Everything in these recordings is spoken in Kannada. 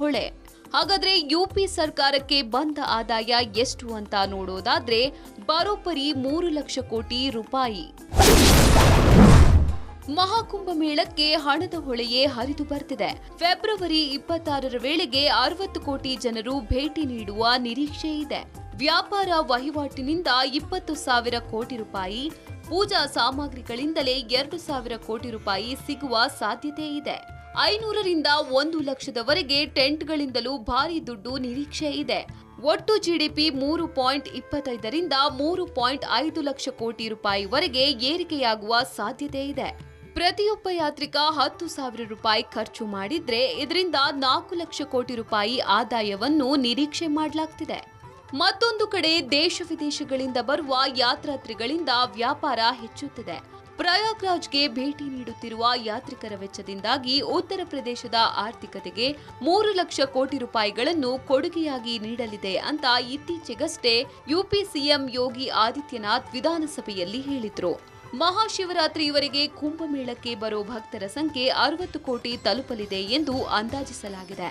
ಹೊಳೆ. ಹಾಗಾದ್ರೆ ಯುಪಿ ಸರ್ಕಾರಕ್ಕೆ ಬಂದ ಆದಾಯ ಎಷ್ಟು ಅಂತ ನೋಡೋದಾದ್ರೆ ಬರೋಬ್ಬರಿ 3 ಲಕ್ಷ ಕೋಟಿ ರೂಪಾಯಿ. ಮಹಾಕುಂಭ ಮೇಳಕ್ಕೆ ಹಣದ ಹೊಳೆಯೇ ಹರಿದು ಬರ್ತಿದೆ. ಫೆಬ್ರವರಿ 26ರ ವೇಳೆಗೆ 60 ಕೋಟಿ ಜನರು ಭೇಟಿ ನೀಡುವ ನಿರೀಕ್ಷೆ ಇದೆ. ವ್ಯಾಪಾರ ವಹಿವಾಟಿನಿಂದ 20,000 ಕೋಟಿ ರೂಪಾಯಿ, ಪೂಜಾ ಸಾಮಗ್ರಿಗಳಿಂದಲೇ 2,000 ಕೋಟಿ ರೂಪಾಯಿ ಸಿಗುವ ಸಾಧ್ಯತೆ ಇದೆ. 500ರಿಂದ 1 ಲಕ್ಷದವರೆಗೆ ಟೆಂಟ್ಗಳಿಂದಲೂ ಭಾರಿ ದುಡ್ಡು ನಿರೀಕ್ಷೆ ಇದೆ. ಒಟ್ಟು ಜಿಡಿಪಿ 3.25ರಿಂದ 3.5 ಲಕ್ಷ ಕೋಟಿ ರೂಪಾಯಿವರೆಗೆ ಏರಿಕೆಯಾಗುವ ಸಾಧ್ಯತೆ ಇದೆ. ಪ್ರತಿಯೊಬ್ಬ ಯಾತ್ರಿಕ 10,000 ರೂಪಾಯಿ ಖರ್ಚು ಮಾಡಿದ್ರೆ ಇದರಿಂದ 4 ಲಕ್ಷ ಕೋಟಿ ರೂಪಾಯಿ ಆದಾಯವನ್ನು ನಿರೀಕ್ಷೆ ಮಾಡಲಾಗ್ತಿದೆ. ಮತ್ತೊಂದು ಕಡೆ ದೇಶ ವಿದೇಶಗಳಿಂದ ಬರುವ ಯಾತ್ರಾರ್ಥಿಗಳಿಂದ ವ್ಯಾಪಾರ ಹೆಚ್ಚುತ್ತಿದೆ. ಪ್ರಯಾಗ್ರಾಜ್ಗೆ ಭೇಟಿ ನೀಡುತ್ತಿರುವ ಯಾತ್ರಿಕರ ವೆಚ್ಚದಿಂದಾಗಿ ಉತ್ತರ ಪ್ರದೇಶದ ಆರ್ಥಿಕತೆಗೆ 3 ಲಕ್ಷ ಕೋಟಿ ರೂಪಾಯಿಗಳನ್ನು ಕೊಡುಗೆಯಾಗಿ ನೀಡಲಿದೆ ಅಂತ ಇತ್ತೀಚೆಗಷ್ಟೇ ಯುಪಿ ಸಿಎಂ ಯೋಗಿ ಆದಿತ್ಯನಾಥ್ ವಿಧಾನಸಭೆಯಲ್ಲಿ ಹೇಳಿದ್ರು. ಮಹಾಶಿವರಾತ್ರಿಯವರೆಗೆ ಕುಂಭಮೇಳಕ್ಕೆ ಬರೋ ಭಕ್ತರ ಸಂಖ್ಯೆ 60 ಕೋಟಿ ತಲುಪಲಿದೆ ಎಂದು ಅಂದಾಜಿಸಲಾಗಿದೆ.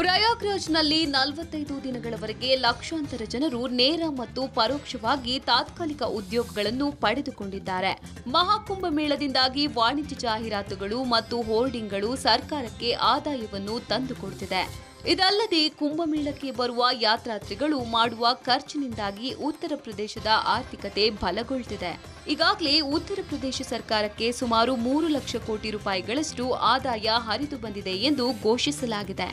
ಪ್ರಯಾಗ್ರಾಜ್ನಲ್ಲಿ 45 ದಿನಗಳವರೆಗೆ ಲಕ್ಷಾಂತರ ಜನರು ನೇರ ಮತ್ತು ಪರೋಕ್ಷವಾಗಿ ತಾತ್ಕಾಲಿಕ ಉದ್ಯೋಗಗಳನ್ನು ಪಡೆದುಕೊಂಡಿದ್ದಾರೆ. ಮಹಾಕುಂಭ ಮೇಳದಿಂದಾಗಿ ವಾಣಿಜ್ಯ ಜಾಹೀರಾತುಗಳು ಮತ್ತು ಹೋರ್ಡಿಂಗ್ಗಳು ಸರ್ಕಾರಕ್ಕೆ ಆದಾಯವನ್ನು ತಂದುಕೊಡುತ್ತಿದೆ. ಇದಲ್ಲದೆ ಕುಂಭಮೇಳಕ್ಕೆ ಬರುವ ಯಾತ್ರಾರ್ಥಿಗಳು ಮಾಡುವ ಖರ್ಚಿನಿಂದಾಗಿ ಉತ್ತರ ಪ್ರದೇಶದ ಆರ್ಥಿಕತೆ ಬಲಗೊಳ್ಳುತ್ತಿದೆ. ಈಗಾಗಲೇ ಉತ್ತರ ಪ್ರದೇಶ ಸರ್ಕಾರಕ್ಕೆ ಸುಮಾರು 3 ಲಕ್ಷ ಕೋಟಿ ರೂಪಾಯಿಗಳಷ್ಟು ಆದಾಯ ಹರಿದು ಬಂದಿದೆ ಎಂದು ಘೋಷಿಸಲಾಗಿದೆ.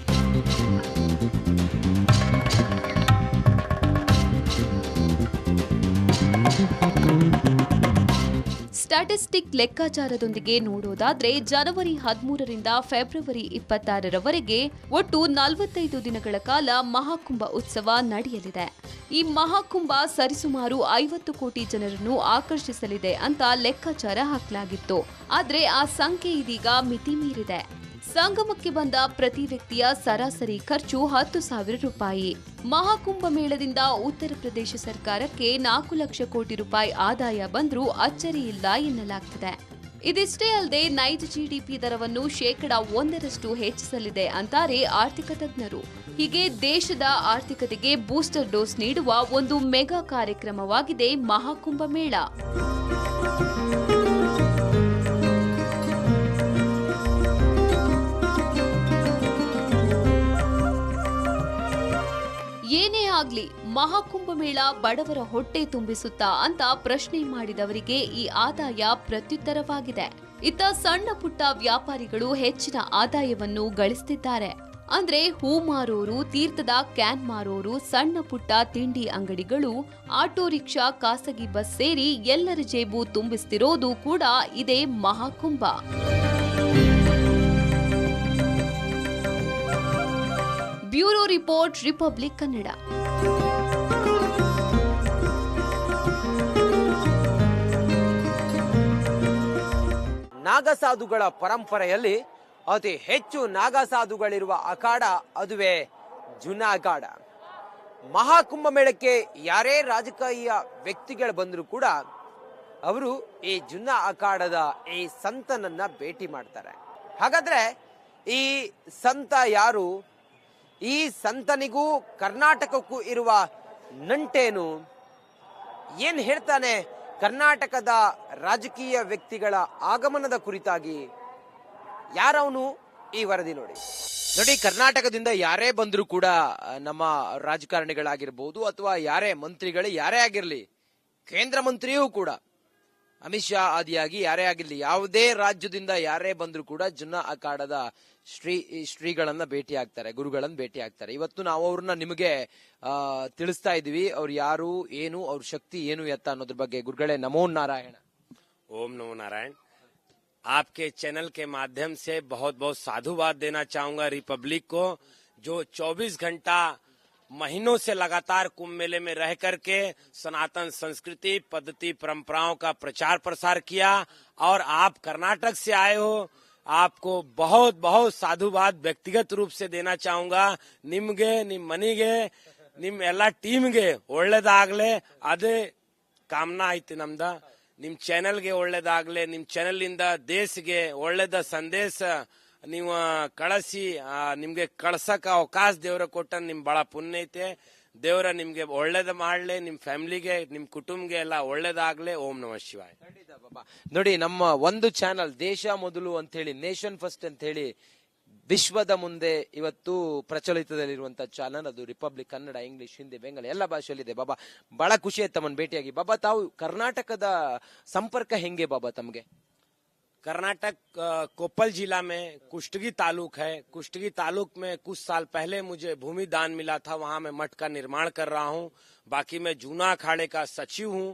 ಸ್ಟ್ಯಾಟಿಸ್ಟಿಕ್ ಲೆಕ್ಕಾಚಾರದೊಂದಿಗೆ ನೋಡೋದಾದ್ರೆ ಜನವರಿ 13ರಿಂದ ಫೆಬ್ರವರಿ 26ರವರೆಗೆ ಒಟ್ಟು 45 ದಿನಗಳ ಕಾಲ ಮಹಾಕುಂಭ ಉತ್ಸವ ನಡೆಯಲಿದೆ. ಈ ಮಹಾಕುಂಭ ಸರಿಸುಮಾರು 50 ಕೋಟಿ ಜನರನ್ನು ಆಕರ್ಷಿಸಲಿದೆ ಅಂತ ಲೆಕ್ಕಾಚಾರ ಹಾಕಲಾಗಿತ್ತು. ಆದ್ರೆ ಆ ಸಂಖ್ಯೆ ಇದೀಗ ಮಿತಿ ಮೀರಿದೆ. ಸಂಗಮಕ್ಕೆ ಬಂದ ಪ್ರತಿ ವ್ಯಕ್ತಿಯ ಸರಾಸರಿ ಖರ್ಚು 10,000 ರೂಪಾಯಿ. ಮಹಾಕುಂಭ ಮೇಳದಿಂದ ಉತ್ತರ ಪ್ರದೇಶ ಸರ್ಕಾರಕ್ಕೆ 4 ಲಕ್ಷ ಕೋಟಿ ರೂಪಾಯಿ ಆದಾಯ ಬಂದ್ರೂ ಅಚ್ಚರಿಯಿಲ್ಲ ಎನ್ನಲಾಗ್ತಿದೆ. ಇದಿಷ್ಟೇ ಅಲ್ಲದೆ ನೈಜ ಜಿಡಿಪಿ ದರವನ್ನು 1% ಹೆಚ್ಚಿಸಲಿದೆ ಅಂತಾರೆ ಆರ್ಥಿಕ ತಜ್ಞರು. ಹೀಗೆ ದೇಶದ ಆರ್ಥಿಕತೆಗೆ ಬೂಸ್ಟರ್ ಡೋಸ್ ನೀಡುವ ಒಂದು ಮೆಗಾ ಕಾರ್ಯಕ್ರಮವಾಗಿದೆ ಮಹಾಕುಂಭ ಮೇಳ. ಏನೇ ಆಗ್ಲಿ ಮಹಾಕುಂಭ ಮೇಳ ಬಡವರ ಹೊಟ್ಟೆ ತುಂಬಿಸುತ್ತಾ ಅಂತ ಪ್ರಶ್ನೆ ಮಾಡಿದವರಿಗೆ ಈ ಆದಾಯ ಪ್ರತ್ಯುತ್ತರವಾಗಿದೆ. ಇತ್ತ ಸಣ್ಣ ಪುಟ್ಟ ವ್ಯಾಪಾರಿಗಳು ಹೆಚ್ಚಿನ ಆದಾಯವನ್ನು ಗಳಿಸುತ್ತಿದ್ದಾರೆ. ಅಂದ್ರೆ ಹೂ ಮಾರೋರು, ತೀರ್ಥದ ಕ್ಯಾನ್ ಮಾರೋರು, ಸಣ್ಣ ಪುಟ್ಟ ತಿಂಡಿ ಅಂಗಡಿಗಳು, ಆಟೋ ರಿಕ್ಷಾ, ಖಾಸಗಿ ಬಸ್ ಸೇರಿ ಎಲ್ಲರ ಜೇಬು ತುಂಬಿಸ್ತಿರೋದು ಕೂಡ ಇದೇ Mahakumbh. Bureau report, Republic Kannada. ನಾಗಸಾಧುಗಳ ಪರಂಪರೆಯಲ್ಲಿ ಅತಿ ಹೆಚ್ಚು ನಾಗಸಾಧುಗಳಿರುವ ಅಖಾಡ ಅದುವೇ ಜುನಾ ಅಖಾಡ. ಮಹಾಕುಂಭ ಮೇಳಕ್ಕೆ ಯಾರೇ ರಾಜಕೀಯ ವ್ಯಕ್ತಿಗಳು ಬಂದರೂ ಕೂಡ ಅವರು ಈ ಜುನಾ ಅಖಾಡದ ಈ ಸಂತನನ್ನ ಭೇಟಿ ಮಾಡ್ತಾರೆ. ಹಾಗಾದ್ರೆ ಈ ಸಂತ ಯಾರು? ಈ ಸಂತನಿಗೂ ಕರ್ನಾಟಕಕ್ಕೂ ಇರುವ ನಂಟೇನು? ಏನ್ ಹೇಳ್ತಾನೆ ಕರ್ನಾಟಕದ ರಾಜಕೀಯ ವ್ಯಕ್ತಿಗಳ ಆಗಮನದ ಕುರಿತಾಗಿ? ಯಾರವನು? ಈ ವರದಿ ನೋಡಿ. ಕರ್ನಾಟಕದಿಂದ ಯಾರೇ ಬಂದರೂ ಕೂಡ ನಮ್ಮ ರಾಜಕಾರಣಿಗಳಾಗಿರ್ಬೋದು ಅಥವಾ ಯಾರೇ ಮಂತ್ರಿಗಳು ಯಾರೇ ಆಗಿರ್ಲಿ, ಕೇಂದ್ರ ಮಂತ್ರಿಯೂ ಕೂಡ ಅಮಿತ್ ಶಾ ಆದಿಯಾಗಿ ಯಾರೇ ಆಗಿರ್ಲಿ, ಯಾವುದೇ ರಾಜ್ಯದಿಂದ ಯಾರೇ ಬಂದರೂ ಕೂಡ ಜುನಾ ಅಖಾಡದ ಶ್ರೀಗಳನ್ನ ಭೇಟಿ ಆಗ್ತಾರೆ, ಗುರುಗಳನ್ನ ಭೇಟಿ ಆಗ್ತಾರೆ. ಇವತ್ತು ನಾವು ಅವ್ರನ್ನ ನಿಮಗೆ ತಿಳಿಸ್ತಾ ಇದೀವಿ. ಅವ್ರು ಯಾರು, ಏನು, ಅವ್ರ ಶಕ್ತಿ ಏನು ಎತ್ತ ಅನ್ನೋದ್ರ ಬಗ್ಗೆ. ಗುರುಗಳೇ, ನಮೋ ನಾರಾಯಣ. ओम नमो नारायण। आपके चैनल के माध्यम से बहुत बहुत साधुवाद देना चाहूंगा रिपब्लिक को, जो 24 घंटा महीनों से लगातार कुंभ मेले में रह करके सनातन संस्कृति, पद्धति, परंपराओं का प्रचार प्रसार किया। और आप कर्नाटक से आए हो, आपको बहुत बहुत साधुवाद व्यक्तिगत रूप से देना चाहूंगा। ನಿಮ್ಗೆ, ನಿಮ್ ಮನೆಗೆ, ನಿಮ್ ಎಲ್ಲ ಟೀಮ್ಗೆ ಒಳ್ಳೇದಾಗ್ಲೆ. ಅದೇ ಕಾಮನಾ ಐತಿ ನಮ್ದ. ನಿಮ್ ಚಾನೆಲ್ಗೆ ಒಳ್ಳೇದಾಗ್ಲಿ, ನಿಮ್ ಚಾನೆಲ್ ಇಂದ ದೇಶಗೆ ಒಳ್ಳೇದ ಸಂದೇಶ ನೀವು ಕಳಿಸಿ ನಿಮ್ಗೆ ಕಳ್ಸಕ ಅವಕಾಶ ದೇವ್ರ ಕೊಟ್ಟ ನಿಮ್ ಬಹಳ ಪುಣ್ಯ ಐತೆ. ದೇವ್ರ ನಿಮ್ಗೆ ಒಳ್ಳೇದ ಮಾಡ್ಲಿ, ನಿಮ್ ಫ್ಯಾಮಿಲಿಗೆ ನಿಮ್ ಕುಟುಂಬಗೆ ಎಲ್ಲ ಒಳ್ಳೇದಾಗ್ಲಿ. ಓಂ ನಮಃ ಶಿವಾಯ. ನೋಡಿ, ನಮ್ಮ ಒಂದು ಚಾನಲ್ ದೇಶ ಮೊದಲು ಅಂತ ಹೇಳಿ, ನೇಷನ್ ಫಸ್ಟ್ ಅಂತ ಹೇಳಿ ವಿಶ್ವದ ಮುಂದೆ ಇವತ್ತು ಪ್ರಚಲಿತದಲ್ಲಿರುವಂತಹ ಚಾನಲ್ ಅದು ರಿಪಬ್ಲಿಕ್. ಕನ್ನಡ, ಇಂಗ್ಲಿಷ್, ಹಿಂದಿ, ಬೆಂಗಾಳಿ ಎಲ್ಲ ಭಾಷೆಯಲ್ಲಿದೆ. ಬಾಬಾ ಬಹಳ ಖುಷಿ ಆಯ್ತು ತಮ್ಮನ್ನು ಭೇಟಿಯಾಗಿ. ಬಾಬಾ, ತಾವು ಕರ್ನಾಟಕದ ಸಂಪರ್ಕ ಹೆಂಗೆ ಬಾಬಾ ತಮ್ಗೆ? कर्नाटक कोप्पल जिला में कुष्टगी तालुक है. कुष्टगी तालुक में कुछ साल पहले मुझे भूमि दान मिला था, वहां मैं मठ का निर्माण कर रहा हूं. बाकी मैं जूना अखाड़े का सचिव हूं.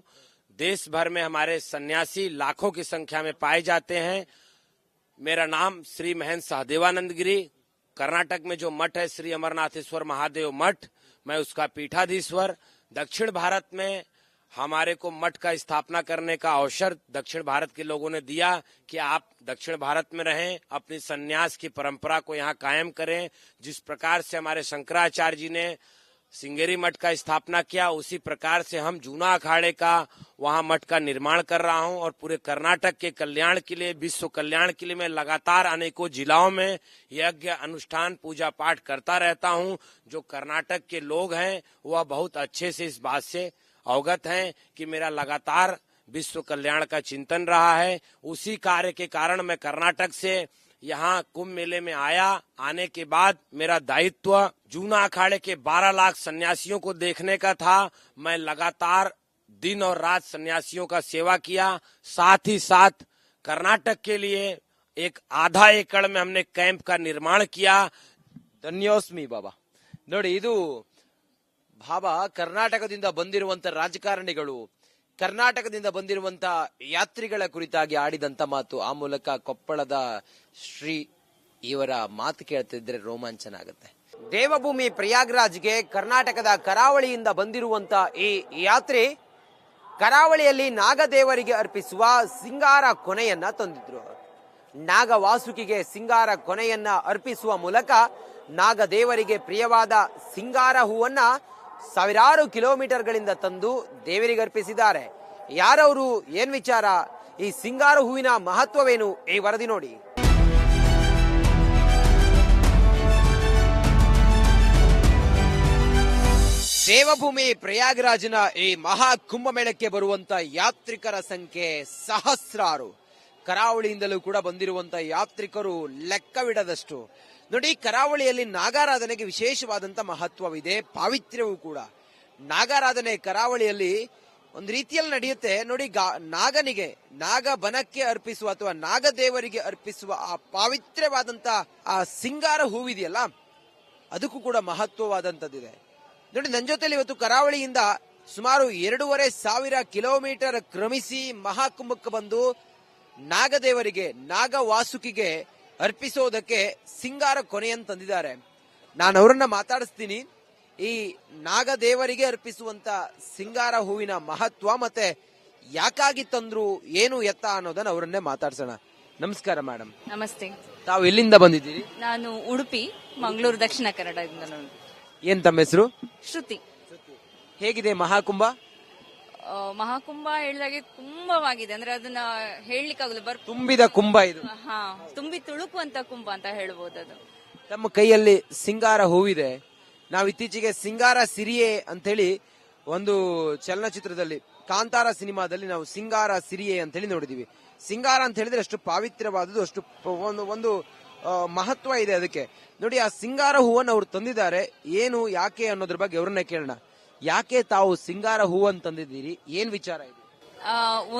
देश भर में हमारे सन्यासी लाखों की संख्या में पाए जाते हैं. मेरा नाम श्री महंत सहदेवानंद गिरी. कर्नाटक में जो मठ है श्री अमरनाथेश्वर महादेव मठ, मैं उसका पीठाधीश्वर. दक्षिण भारत में हमारे को मठ का स्थापना करने का अवसर दक्षिण भारत के लोगों ने दिया कि आप दक्षिण भारत में रहें, अपनी सन्यास की परंपरा को यहाँ कायम करें. जिस प्रकार से हमारे शंकराचार्य जी ने सिंगेरी मठ का स्थापना किया, उसी प्रकार से हम जूना अखाड़े का वहाँ मठ का निर्माण कर रहा हूँ. और पूरे कर्नाटक के कल्याण के लिए, विश्व कल्याण के लिए मैं लगातार अनेकों जिलाओं में यज्ञ, अनुष्ठान, पूजा पाठ करता रहता हूँ. जो कर्नाटक के लोग हैं वह बहुत अच्छे से इस बात से अवगत हैं कि मेरा लगातार विश्व कल्याण का चिंतन रहा है. उसी कार्य के कारण मैं कर्नाटक से यहाँ कुंभ मेले में आया. आने के बाद मेरा दायित्व जूना अखाड़े के 12 लाख सन्यासियों को देखने का था. मैं लगातार दिन और रात सन्यासियों का सेवा किया. साथ ही साथ कर्नाटक के लिए एक आधा एकड़ में हमने कैंप का निर्माण किया. ಧನ್ಯೋಸ್ಮಿ ಬಾಬಾ. ನೋಡಿ, ಇದು ಬಾಬಾ ಕರ್ನಾಟಕದಿಂದ ಬಂದಿರುವಂತ ರಾಜಕಾರಣಿಗಳು, ಕರ್ನಾಟಕದಿಂದ ಬಂದಿರುವಂತ ಯಾತ್ರಿಗಳ ಕುರಿತಾಗಿ ಆಡಿದಂತ ಮಾತು. ಆ ಮೂಲಕ ಕೊಪ್ಪಳದ ಶ್ರೀ ಇವರ ಮಾತು ಕೇಳ್ತಿದ್ರೆ ರೋಮಾಂಚನ ಆಗುತ್ತೆ. ದೇವಭೂಮಿ ಪ್ರಯಾಗ್ರಾಜ್ಗೆ ಕರ್ನಾಟಕದ ಕರಾವಳಿಯಿಂದ ಬಂದಿರುವಂತ ಈ ಯಾತ್ರೆ ಕರಾವಳಿಯಲ್ಲಿ ನಾಗದೇವರಿಗೆ ಅರ್ಪಿಸುವ ಸಿಂಗಾರ ಕೊನೆಯನ್ನ ತಂದಿದ್ರು. ನಾಗವಾಸುಕಿಗೆ ಸಿಂಗಾರ ಕೊನೆಯನ್ನ ಅರ್ಪಿಸುವ ಮೂಲಕ ನಾಗದೇವರಿಗೆ ಪ್ರಿಯವಾದ ಸಿಂಗಾರ ಹೂವನ್ನ ಸಾವಿರಾರು ಕಿಲೋಮೀಟರ್ಗಳಿಂದ ತಂದು ದೇವರಿಗೆ ಅರ್ಪಿಸಿದ್ದಾರೆ. ಯಾರವರು, ಏನ್ ವಿಚಾರ, ಈ ಸಿಂಗಾರ ಹೂವಿನ ಮಹತ್ವವೇನು, ಈ ವರದಿ ನೋಡಿ. ದೇವಭೂಮಿ ಪ್ರಯಾಗ್ರಾಜ್ನ ಈ ಮಹಾ ಕುಂಭಮೇಳಕ್ಕೆ ಬರುವಂತ ಯಾತ್ರಿಕರ ಸಂಖ್ಯೆ ಸಹಸ್ರಾರು. ಕರಾವಳಿಯಿಂದಲೂ ಕೂಡ ಬಂದಿರುವಂತ ಯಾತ್ರಿಕರು ಲೆಕ್ಕವಿಡದಷ್ಟು. ನೋಡಿ, ಕರಾವಳಿಯಲ್ಲಿ ನಾಗಾರಾಧನೆಗೆ ವಿಶೇಷವಾದಂತ ಮಹತ್ವವಿದೆ, ಪಾವಿತ್ರ್ಯವೂ ಕೂಡ. ನಾಗಾರಾಧನೆ ಕರಾವಳಿಯಲ್ಲಿ ಒಂದು ರೀತಿಯಲ್ಲಿ ನಡೆಯುತ್ತೆ. ನೋಡಿ, ನಾಗನಿಗೆ, ನಾಗಬನಕ್ಕೆ ಅರ್ಪಿಸುವ ಅಥವಾ ನಾಗದೇವರಿಗೆ ಅರ್ಪಿಸುವ ಆ ಪಾವಿತ್ರ್ಯವಾದಂತ ಆ ಸಿಂಗಾರ ಹೂವಿದೆಯಲ್ಲ, ಅದಕ್ಕೂ ಕೂಡ ಮಹತ್ವವಾದಂತದ್ದಿದೆ. ನೋಡಿ, ನನ್ನ ಜೊತೆಲಿ ಇವತ್ತು ಕರಾವಳಿಯಿಂದ ಸುಮಾರು 2,500 ಕಿಲೋಮೀಟರ್ ಕ್ರಮಿಸಿ ಮಹಾಕುಂಭಕ್ಕೆ ಬಂದು ನಾಗದೇವರಿಗೆ, ನಾಗವಾಸುಕಿಗೆ ಅರ್ಪಿಸೋದಕ್ಕೆ ಸಿಂಗಾರ ಕೊನೆಯನ್ನು ತಂದಿದ್ದಾರೆ. ನಾನು ಅವರನ್ನ ಮಾತಾಡಿಸ್ತೀನಿ. ಈ ನಾಗದೇವರಿಗೆ ಅರ್ಪಿಸುವಂತ ಸಿಂಗಾರ ಹೂವಿನ ಮಹತ್ವ ಮತ್ತೆ ಯಾಕಾಗಿ ತಂದ್ರು, ಏನು ಎತ್ತ ಅನ್ನೋದನ್ನ ಅವರನ್ನೇ ಮಾತಾಡ್ಸೋಣ. ನಮಸ್ಕಾರ ಮೇಡಮ್. ನಮಸ್ತೆ. ತಾವು ಎಲ್ಲಿಂದ ಬಂದಿದ್ದೀರಿ? ನಾನು ಉಡುಪಿ, ಮಂಗಳೂರು, ದಕ್ಷಿಣ ಕನ್ನಡದಿಂದ. ಏನ್ ತಮ್ಮ ಹೆಸರು? ಶ್ರುತಿ. ಹೇಗಿದೆ ಮಹಾಕುಂಭ? ಮಹಾಕುಂಭ ಹೇಳಿದಾಗೆ ಕುಂಭವಾಗಿದೆ, ಅಂದ್ರೆ ಅದನ್ನ ಹೇಳಲಿಕ್ಕಾಗಲ್ಲ. ತುಂಬಿದ ಕುಂಭ ಇದು. ಹಾ, ತುಂಬಿ ತುಳುಕುವಂತ ಕುಂಭ ಅಂತ ಹೇಳ್ಬೋದು. ಅದು ತಮ್ಮ ಕೈಯಲ್ಲಿ ಸಿಂಗಾರ ಹೂವಿದೆ. ನಾವು ಇತ್ತೀಚೆಗೆ ಸಿಂಗಾರ ಸಿರಿಯೆ ಅಂತ ಹೇಳಿ ಒಂದು ಚಲನಚಿತ್ರದಲ್ಲಿ, ಕಾಂತಾರ ಸಿನಿಮಾದಲ್ಲಿ ನಾವು ಸಿಂಗಾರ ಸಿರಿಯೆ ಅಂತ ಹೇಳಿ ನೋಡಿದೀವಿ. ಸಿಂಗಾರ ಅಂತ ಹೇಳಿದ್ರೆ ಅಷ್ಟು ಪಾವಿತ್ರ್ಯವಾದದ್ದು, ಅಷ್ಟು ಒಂದು ಮಹತ್ವ ಇದೆ ಅದಕ್ಕೆ. ನೋಡಿ, ಆ ಸಿಂಗಾರ ಹೂವನ್ನು ಅವ್ರು ತಂದಿದ್ದಾರೆ. ಏನು, ಯಾಕೆ ಅನ್ನೋದ್ರ ಬಗ್ಗೆ ಅವ್ರನ್ನೇ ಕೇಳೋಣ. ಯಾಕೆ ತಾವು ಸಿಂಗಾರ ಹೂವನ್ನು ತಂದಿದ್ದೀರಿ, ಏನ್ ವಿಚಾರ ಇದೆ?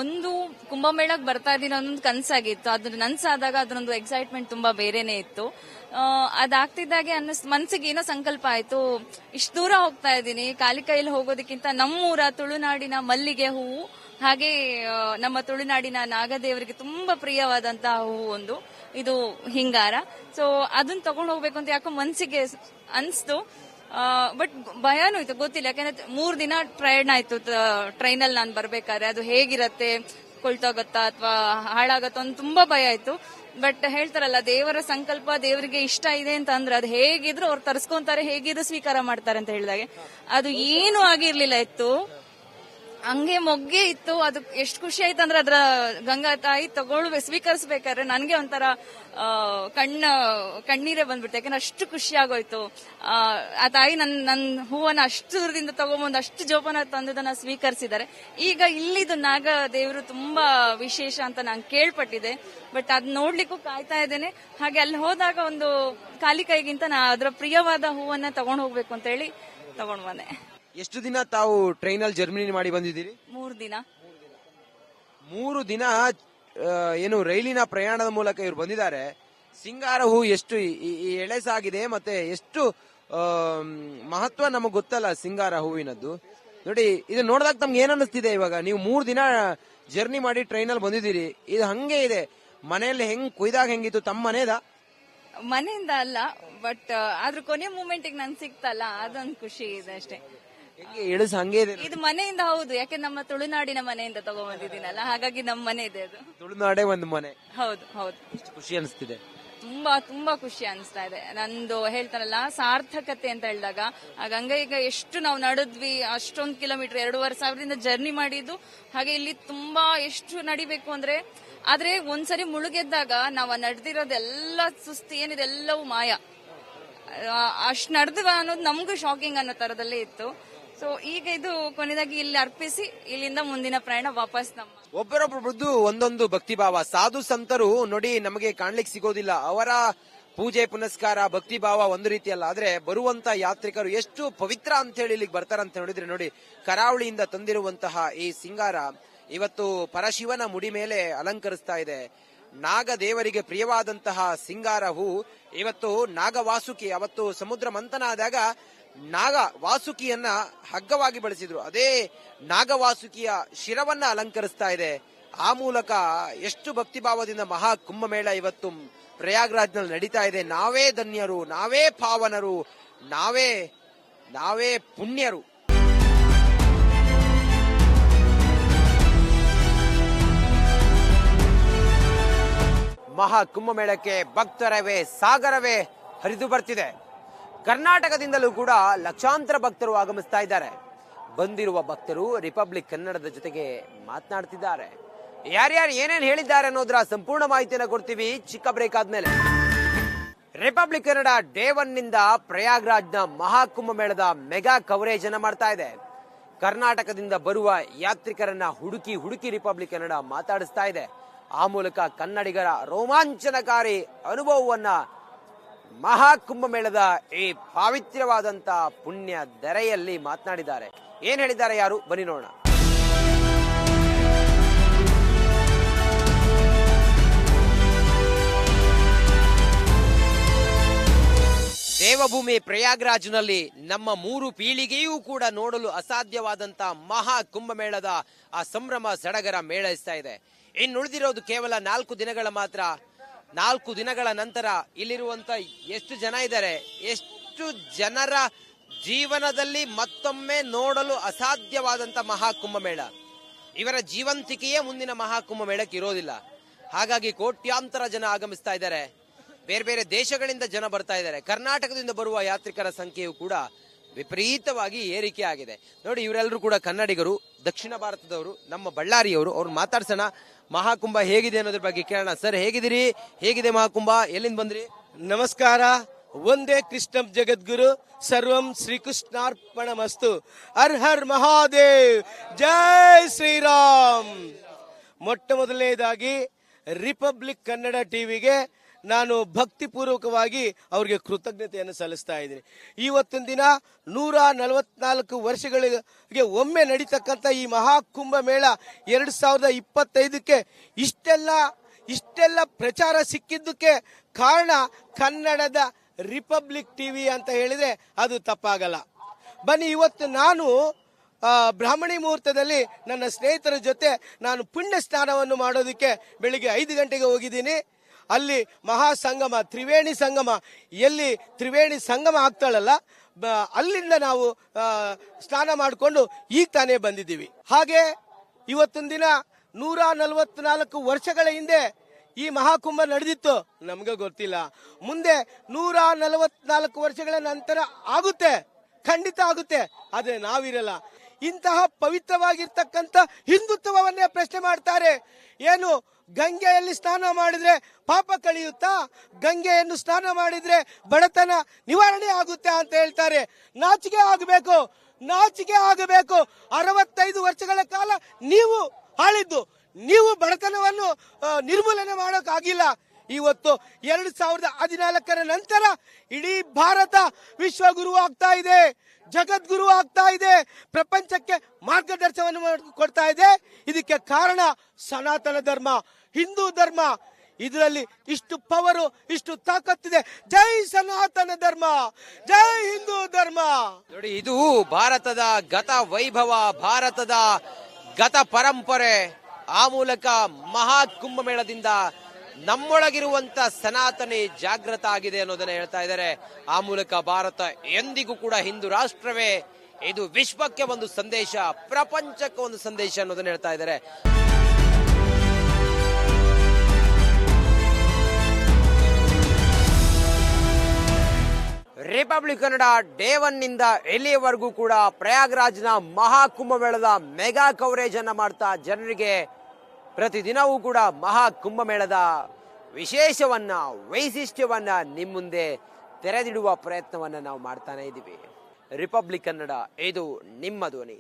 ಒಂದು ಕುಂಭಮೇಳಕ್ ಬರ್ತಾ ಇದೀನಿ ಅನ್ನೊಂದು ಕನ್ಸಾಗಿತ್ತು. ಅದ್ರ ನನ್ಸಾದಾಗ ಅದರೊಂದು ಎಕ್ಸೈಟ್ಮೆಂಟ್ ತುಂಬಾ ಬೇರೆನೆ ಇತ್ತು. ಅದಾಗ್ತಿದ್ದಾಗೆ ಮನ್ಸಿಗೆ ಏನೋ ಸಂಕಲ್ಪ ಆಯ್ತು, ಇಷ್ಟು ದೂರ ಹೋಗ್ತಾ ಇದ್ದೀನಿ, ಖಾಲಿ ಕೈಯಲ್ಲಿ ಹೋಗೋದಕ್ಕಿಂತ ನಮ್ಮೂರ ತುಳುನಾಡಿನ ಮಲ್ಲಿಗೆ ಹೂವು, ಹಾಗೆ ನಮ್ಮ ತುಳುನಾಡಿನ ನಾಗದೇವರಿಗೆ ತುಂಬಾ ಪ್ರಿಯವಾದಂತಹ ಹೂವು ಒಂದು ಇದು ಹಿಂಗಾರ. ಸೊ ಅದನ್ನ ತಗೊಂಡು ಹೋಗ್ಬೇಕು ಅಂತ ಯಾಕೋ ಮನ್ಸಿಗೆ ಅನ್ಸ್ತು. ಬಟ್ ಭಯನೂ ಇತ್ತು, ಗೊತ್ತಿಲ್ಲ. ಯಾಕಂದ್ರೆ 3 ದಿನ ಪ್ರಯಾಣ ಆಯ್ತು ಟ್ರೈನಲ್ಲಿ ನಾನು ಬರ್ಬೇಕಾದ್ರೆ. ಅದು ಹೇಗಿರತ್ತೆ, ಕೊಳ್ತೋಗತ್ತಾ ಅಥವಾ ಹಾಳಾಗತ್ತೋ ಅಂತ ತುಂಬಾ ಭಯ ಆಯ್ತು. ಬಟ್ ಹೇಳ್ತಾರಲ್ಲ, ದೇವರ ಸಂಕಲ್ಪ ದೇವರಿಗೆ ಇಷ್ಟ ಇದೆ ಅಂತ ಅಂದ್ರೆ ಅದು ಹೇಗಿದ್ರು ಅವ್ರು ತರ್ಸ್ಕೊಂತಾರೆ, ಹೇಗಿದ್ರು ಸ್ವೀಕಾರ ಮಾಡ್ತಾರೆ ಅಂತ ಹೇಳಿದಾಗೆ ಅದು ಏನು ಆಗಿರ್ಲಿಲ್ಲ ಇತ್ತು. ಹಂಗೆ ಮೊಗ್ಗೆ ಇತ್ತು. ಅದು ಎಷ್ಟು ಖುಷಿ ಆಯ್ತು ಅಂದ್ರೆ ಅದ್ರ ಗಂಗಾ ತಾಯಿ ಸ್ವೀಕರಿಸ್ಬೇಕಾದ್ರೆ ನನ್ಗೆ ಒಂಥರ ಕಣ್ಣೀರೇ ಬಂದ್ಬಿಡ್ತು. ಯಾಕಂದ್ರೆ ಅಷ್ಟು ಖುಷಿ ಆಗೋಯ್ತು. ಆ ತಾಯಿ ನನ್ನ ಹೂವನ್ನ ಅಷ್ಟು ದೂರದಿಂದ ತಗೊಂಬಂದು ಅಷ್ಟು ಜೋಪಾನ ತಂದದನ್ನ ಸ್ವೀಕರಿಸಿದ್ದಾರೆ. ಈಗ ಇಲ್ಲಿದು ನಾಗ ದೇವರು ತುಂಬಾ ವಿಶೇಷ ಅಂತ ನಾನು ಕೇಳ್ಪಟ್ಟಿದೆ. ಬಟ್ ಅದ್ ನೋಡ್ಲಿಕ್ಕೂ ಕಾಯ್ತಾ ಇದ್ದೇನೆ. ಹಾಗೆ ಅಲ್ಲಿ ಹೋದಾಗ ಒಂದು ಖಾಲಿ ಕೈಗಿಂತ ನಾ ಅದರ ಪ್ರಿಯವಾದ ಹೂವನ್ನ ತಗೊಂಡ್ ಹೋಗ್ಬೇಕು ಅಂತ ಹೇಳಿ ತಗೊಂಡ್ ಬಂದೆ. ಎಷ್ಟು ದಿನ ತಾವು ಟ್ರೈನಲ್ಲಿ ಜರ್ಮನಿ ಮಾಡಿ ಬಂದಿದ್ದೀರಿ? 3 ದಿನ. 3 ದಿನ ಏನು ರೈಲಿನ ಪ್ರಯಾಣದ ಮೂಲಕ ಇವರು ಬಂದಿದ್ದಾರೆ. ಸಿಂಗಾರ ಹೂ ಎಷ್ಟು ಎಳೆಸಾಗಿದೆ ಮತ್ತೆ ಎಷ್ಟು ಮಹತ್ವ ನಮಗ್ ಗೊತ್ತಲ್ಲ ಸಿಂಗಾರ ಹೂವಿನದ್ದು. ನೋಡಿ, ಇದು ನೋಡಿದಾಗ ತಮ್ಗೆ ಏನ್ ಅನ್ನಿಸ್ತಿದೆ? ಇವಾಗ ನೀವು 3 ದಿನ ಜರ್ನಿ ಮಾಡಿ ಟ್ರೈನಲ್ಲಿ ಬಂದಿದ್ದೀರಿ, ಇದು ಹಂಗೆ ಇದೆ. ಮನೆಯಲ್ಲಿ ಹೆಂಗ್ ಕೊಯ್ದಾಗ ಹೆಂಗಿತ್ತು? ತಮ್ಮ ಮನೆಯಿಂದ ಅಲ್ಲ, ಬಟ್ ಆದ್ರೂ ಕೊನೆ ಮೂಮೆಂಟ್ ನನ್ ಸಿಕ್ತಲ್ಲ, ಅದೊಂದು ಖುಷಿ ಇದೆ ಅಷ್ಟೇ. ಹಂಗೆ ಇದೆ. ಇದು ಮನೆಯಿಂದ ಹೌದು, ಯಾಕೆ ನಮ್ಮ ತುಳುನಾಡಿನ ಮನೆಯಿಂದ ತಗೊಂಡ್ಬಂದಿದ್ದೀನಲ್ಲ, ಹಾಗಾಗಿ ನಮ್ಮ ಮನೆ ಇದೆ. ಅದು ತುಳುನಾಡೇ ಒಂದು ಮನೆ. ಹೌದು ಹೌದು. ಖುಷಿ ಅನಿಸ್ತಿದೆ. ತುಂಬಾ ಖುಷಿ ಅನಿಸ್ತಾ ಇದೆ. ನಂದು ಹೇಳ್ತಾರಲ್ಲ ಸಾರ್ಥಕತೆ ಅಂತ ಹೇಳಿದಾಗ, ಆ ಗಂಗಾ ಈಗ ಎಷ್ಟು ನಾವು ನಡೆದ್ವಿ, ಅಷ್ಟೊಂದು ಕಿಲೋಮೀಟರ್ 2,500 ಜರ್ನಿ ಮಾಡಿದ್ದು. ಹಾಗೆ ಇಲ್ಲಿ ತುಂಬಾ ಎಷ್ಟು ನಡಿಬೇಕು ಅಂದ್ರೆ, ಆದ್ರೆ ಒಂದ್ಸರಿ ಮುಳುಗೆದ್ದಾಗ ನಾವು ನಡೆದಿರೋದೆಲ್ಲ ಸುಸ್ತು ಏನಿದೆ ಎಲ್ಲವೂ ಮಾಯ. ಅಷ್ಟು ನಡೆದ್ವ ಅನ್ನೋದು ನಮಗೂ ಶಾಕಿಂಗ್ ಅನ್ನೋ ತರದಲ್ಲೇ ಇತ್ತು. ಸೊ ಈಗ ಇದು ಕೊನೆಯದಾಗಿ ಇಲ್ಲಿ ಅರ್ಪಿಸಿ ಇಲ್ಲಿಂದ ಮುಂದಿನ ಪ್ರಯಾಣ ವಾಪಸ್ ನಮ್ಮ. ಒಬ್ಬರೊಬ್ಬರದ್ದು ಒಂದೊಂದು ಭಕ್ತಿಭಾವ. ಸಾಧು ಸಂತರು ನೋಡಿ ನಮಗೆ ಕಾಣ್ಲಿಕ್ಕೆ ಸಿಗೋದಿಲ್ಲ. ಅವರ ಪೂಜೆ ಪುನಸ್ಕಾರ ಭಕ್ತಿಭಾವ ಒಂದು ರೀತಿಯಲ್ಲ, ಆದ್ರೆ ಬರುವಂತ ಯಾತ್ರಿಕರು ಎಷ್ಟು ಪವಿತ್ರ ಅಂತ ಹೇಳಿ ಇಲ್ಲಿಗೆ ಬರ್ತಾರಂತ ನೋಡಿದ್ರೆ ನೋಡಿ, ಕರಾವಳಿಯಿಂದ ತಂದಿರುವಂತಹ ಈ ಸಿಂಗಾರ ಇವತ್ತು ಪರಶಿವನ ಮುಡಿ ಮೇಲೆ ಅಲಂಕರಿಸ್ತಾ ಇದೆ. ನಾಗದೇವರಿಗೆ ಪ್ರಿಯವಾದಂತಹ ಸಿಂಗಾರ ಹೂ ಇವತ್ತು ನಾಗವಾಸುಕಿ, ಅವತ್ತು ಸಮುದ್ರ ಮಂಥನ ಆದಾಗ ನಾಗ ವಾಸುಕಿಯನ್ನ ಹಗ್ಗವಾಗಿ ಬಳಸಿದ್ರು. ಅದೇ ನಾಗವಾಸುಕಿಯ ಶಿರವನ್ನ ಅಲಂಕರಿಸ್ತಾ ಇದೆ. ಆ ಮೂಲಕ ಎಷ್ಟು ಭಕ್ತಿಭಾವದಿಂದ ಮಹಾ ಕುಂಭಮೇಳ ಇವತ್ತು ಪ್ರಯಾಗ್ರಾಜ್ನಲ್ಲಿ ನಡೀತಾ ಇದೆ. ನಾವೇ ಧನ್ಯರು, ನಾವೇ ಪಾವನರು, ನಾವೇ ಪುಣ್ಯರು. ಮಹಾ ಕುಂಭಮೇಳಕ್ಕೆ ಭಕ್ತರವೇ ಸಾಗರವೇ ಹರಿದು ಬರ್ತಿದೆ. ಕರ್ನಾಟಕದಿಂದಲೂ ಕೂಡ ಲಕ್ಷಾಂತರ ಭಕ್ತರು ಆಗಮಿಸ್ತಾ ಇದ್ದಾರೆ. ಬಂದಿರುವ ಭಕ್ತರು ರಿಪಬ್ಲಿಕ್ ಕನ್ನಡದ ಜೊತೆಗೆ ಮಾತನಾಡ್ತಿದ್ದಾರೆ. ಯಾರ್ಯಾರು ಏನೇನು ಹೇಳಿದ್ದಾರೆ ಅನ್ನೋದರ ಸಂಪೂರ್ಣ ಮಾಹಿತಿಯನ್ನು ಕೊಡ್ತೀವಿ ಚಿಕ್ಕ ಬ್ರೇಕ್ ಆದ್ಮೇಲೆ. ರಿಪಬ್ಲಿಕ್ ಕನ್ನಡ ಡೇ 1 ನಿಂದ ಪ್ರಯಾಗ್ರಾಜ್ನ ಮಹಾ ಕುಂಭಮೇಳದ ಮೆಗಾ ಕವರೇಜ್ ಅನ್ನ ಮಾಡ್ತಾ ಇದೆ. ಕರ್ನಾಟಕದಿಂದ ಬರುವ ಯಾತ್ರಿಕರನ್ನ ಹುಡುಕಿ ರಿಪಬ್ಲಿಕ್ ಕನ್ನಡ ಮಾತಾಡಿಸ್ತಾ ಇದೆ. ಆ ಮೂಲಕ ಕನ್ನಡಿಗರ ರೋಮಾಂಚನಕಾರಿ ಅನುಭವವನ್ನ ಮಹಾ ಕುಂಭಮೇಳದ ಈ ಪಾವಿತ್ರ್ಯವಾದಂತ ಪುಣ್ಯ ಧರೆಯಲ್ಲಿ ಮಾತನಾಡಿದ್ದಾರೆ. ಏನ್ ಹೇಳಿದ್ದಾರೆ, ಯಾರು ಬನ್ನಿ ನೋಡೋಣ. ದೇವಭೂಮಿ ಪ್ರಯಾಗ್ರಾಜ್ನಲ್ಲಿ ನಮ್ಮ 3 ಪೀಳಿಗೆಯೂ ಕೂಡ ನೋಡಲು ಅಸಾಧ್ಯವಾದಂತ ಮಹಾ ಕುಂಭಮೇಳದ ಆ ಸಂಭ್ರಮ ಸಡಗರ ಮೇಳೈಸ್ತಾ ಇದೆ. ಇನ್ನುಳಿದಿರೋದು ಕೇವಲ 4 ದಿನಗಳ ಮಾತ್ರ. 4 ದಿನಗಳ ನಂತರ ಇಲ್ಲಿರುವಂತ ಎಷ್ಟು ಜನ ಇದ್ದಾರೆ, ಎಷ್ಟು ಜನರ ಜೀವನದಲ್ಲಿ ಮತ್ತೊಮ್ಮೆ ನೋಡಲು ಅಸಾಧ್ಯವಾದಂತ ಮಹಾ ಕುಂಭಮೇಳ. ಇವರ ಜೀವಂತಿಕೆಯೇ ಮುಂದಿನ ಮಹಾ ಕುಂಭಮೇಳಕ್ಕೆ ಇರೋದಿಲ್ಲ. ಹಾಗಾಗಿ ಕೋಟ್ಯಾಂತರ ಜನ ಆಗಮಿಸ್ತಾ ಇದ್ದಾರೆ. ಬೇರೆ ಬೇರೆ ದೇಶಗಳಿಂದ ಜನ ಬರ್ತಾ ಇದ್ದಾರೆ. ಕರ್ನಾಟಕದಿಂದ ಬರುವ ಯಾತ್ರಿಕರ ಸಂಖ್ಯೆಯು ಕೂಡ ವಿಪರೀತವಾಗಿ ಏರಿಕೆ ಆಗಿದೆ. ನೋಡಿ, ಇವರೆಲ್ಲರೂ ಕೂಡ ಕನ್ನಡಿಗರು, ದಕ್ಷಿಣ ಭಾರತದವರು, ನಮ್ಮ ಬಳ್ಳಾರಿಯವರು. ಅವ್ರು ಮಾತಾಡ್ಸೋಣ. ಮಹಾಕುಂಭ ಹೇಗಿದೆ ಅನ್ನೋದ್ರ ಬಗ್ಗೆ ಕೇಳೋಣ. ಸರ್, ಹೇಗಿದ್ದೀರಿ? ಹೇಗಿದೆ ಮಹಾಕುಂಭ? ಎಲ್ಲಿಂದ ಬಂದ್ರಿ? ನಮಸ್ಕಾರ. ಒಂದೇ ಕೃಷ್ಣಂ ಜಗದ್ಗುರು, ಸರ್ವಂ ಶ್ರೀಕೃಷ್ಣಾರ್ಪಣಮಸ್ತು. ಹರ್ ಹರ್ ಮಹಾದೇವ್, ಜೈ ಶ್ರೀರಾಮ್. ಮೊಟ್ಟ ಮೊದಲನೇದಾಗಿ ರಿಪಬ್ಲಿಕ್ ಕನ್ನಡ ಟಿವಿಗೆ ನಾನು ಭಕ್ತಿಪೂರ್ವಕವಾಗಿ ಅವ್ರಿಗೆ ಕೃತಜ್ಞತೆಯನ್ನು ಸಲ್ಲಿಸ್ತಾ ಇದ್ದೀನಿ. ಇವತ್ತಿನ ದಿನ 144 ವರ್ಷಗಳಿಗೆ ಒಮ್ಮೆ ನಡೀತಕ್ಕಂಥ ಈ ಮಹಾಕುಂಭ ಮೇಳ 2025ಕ್ಕೆ ಇಷ್ಟೆಲ್ಲ ಪ್ರಚಾರ ಸಿಕ್ಕಿದ್ದಕ್ಕೆ ಕಾರಣ ಕನ್ನಡದ ರಿಪಬ್ಲಿಕ್ ಟಿವಿ ಅಂತ ಹೇಳಿದ್ರೆ ಅದು ತಪ್ಪಾಗಲ್ಲ. ಬನ್ನಿ, ಇವತ್ತು ನಾನು ಬ್ರಾಹ್ಮಣಿ ಮುಹೂರ್ತದಲ್ಲಿ ನನ್ನ ಸ್ನೇಹಿತರ ಜೊತೆ ನಾನು ಪುಣ್ಯ ಸ್ನಾನವನ್ನು ಮಾಡೋದಕ್ಕೆ ಬೆಳಿಗ್ಗೆ 5 ಗಂಟೆಗೆ ಹೋಗಿದ್ದೀನಿ. ಅಲ್ಲಿ ಮಹಾಸಂಗಮ, ತ್ರಿವೇಣಿ ಸಂಗಮ, ಎಲ್ಲಿ ತ್ರಿವೇಣಿ ಸಂಗಮ ಆಗ್ತಾಳಲ್ಲ, ಅಲ್ಲಿಂದ ನಾವು ಸ್ನಾನ ಮಾಡಿಕೊಂಡು ಈಗ ತಾನೇ ಬಂದಿದ್ದೀವಿ. ಹಾಗೆ ಇವತ್ತಿನ ದಿನ 144 ವರ್ಷಗಳ ಹಿಂದೆ ಈ ಮಹಾಕುಂಭ ನಡೆದಿತ್ತು, ನಮ್ಗೆ ಗೊತ್ತಿಲ್ಲ. ಮುಂದೆ 144 ವರ್ಷಗಳ ನಂತರ ಆಗುತ್ತೆ, ಖಂಡಿತ ಆಗುತ್ತೆ, ಆದ್ರೆ ನಾವಿರಲ್ಲ. ಇಂತಹ ಪವಿತ್ರವಾಗಿರ್ತಕ್ಕಂಥ ಹಿಂದುತ್ವವನ್ನೇ ಪ್ರಶ್ನೆ ಮಾಡ್ತಾರೆ. ಏನು ಗಂಗೆಯಲ್ಲಿ ಸ್ನಾನ ಮಾಡಿದ್ರೆ ಪಾಪ ಕಳೆಯುತ್ತಾ, ಗಂಗೆಯನ್ನು ಸ್ನಾನ ಮಾಡಿದ್ರೆ ಬಡತನ ನಿವಾರಣೆ ಆಗುತ್ತೆ ಅಂತ ಹೇಳ್ತಾರೆ. ನಾಚಿಕೆ ಆಗಬೇಕು, ನಾಚಿಕೆ ಆಗಬೇಕು. 65 ವರ್ಷಗಳ ಕಾಲ ನೀವು ಆಳಿದ್ದು, ನೀವು ಬಡತನವನ್ನು ನಿರ್ಮೂಲನೆ ಮಾಡೋಕ್ಕಾಗಿಲ್ಲ. ಇವತ್ತು 2014 ನಂತರ ಇಡೀ ಭಾರತ ವಿಶ್ವಗುರು ಆಗ್ತಾ ಇದೆ, ಜಗದ್ಗುರು ಆಗ್ತಾ ಇದೆ, ಪ್ರಪಂಚಕ್ಕೆ ಮಾರ್ಗದರ್ಶನವನ್ನು ಕೊಡ್ತಾ ಇದೆ. ಇದಕ್ಕೆ ಕಾರಣ ಸನಾತನ ಧರ್ಮ, ಹಿಂದೂ ಧರ್ಮ. ಇದರಲ್ಲಿ ಇಷ್ಟು ಪವರು, ಇಷ್ಟು ತಾಕತ್ತಿದೆ. ಜೈ ಸನಾತನ ಧರ್ಮ, ಜೈ ಹಿಂದೂ ಧರ್ಮ. ನೋಡಿ, ಇದು ಭಾರತದ ಗತ ವೈಭವ, ಭಾರತದ ಗತ ಪರಂಪರೆ. ಆ ಮೂಲಕ ಮಹಾಕುಂಭಮೇಳದಿಂದ ನಮ್ಮೊಳಗಿರುವಂತ ಸನಾತನಿ ಜಾಗೃತ ಆಗಿದೆ ಅನ್ನೋದನ್ನ ಹೇಳ್ತಾ ಇದ್ದಾರೆ. ಆ ಮೂಲಕ ಭಾರತ ಎಂದಿಗೂ ಕೂಡ ಹಿಂದೂ ರಾಷ್ಟ್ರವೇ. ಇದು ವಿಶ್ವಕ್ಕೆ ಒಂದು ಸಂದೇಶ, ಪ್ರಪಂಚಕ್ಕೆ ಒಂದು ಸಂದೇಶ ಅನ್ನೋದನ್ನ ಹೇಳ್ತಾ ಇದ್ದಾರೆ. ರಿಪಬ್ಲಿಕ್ ಕನ್ನಡ ಡೇ 1 ನಿಂದ ಎಲ್ಲಿಯವರೆಗೂ ಕೂಡ ಪ್ರಯಾಗ್ರಾಜ್ನ ಮಹಾಕುಂಭಮೇಳದ ಮೆಗಾ ಕವರೇಜ್ ಅನ್ನ ಮಾಡ್ತಾ ಜನರಿಗೆ ಪ್ರತಿದಿನವೂ ಕೂಡ ಮಹಾಕುಂಭಮೇಳದ ವಿಶೇಷವನ್ನ, ವೈಶಿಷ್ಟ್ಯವನ್ನ ನಿಮ್ಮ ಮುಂದೆ ತೆರೆದಿಡುವ ಪ್ರಯತ್ನವನ್ನ ನಾವು ಮಾಡ್ತಾನೆ ಇದ್ದೀವಿ. ರಿಪಬ್ಲಿಕ್ ಕನ್ನಡ, ಇದು ನಿಮ್ಮ ಧ್ವನಿ.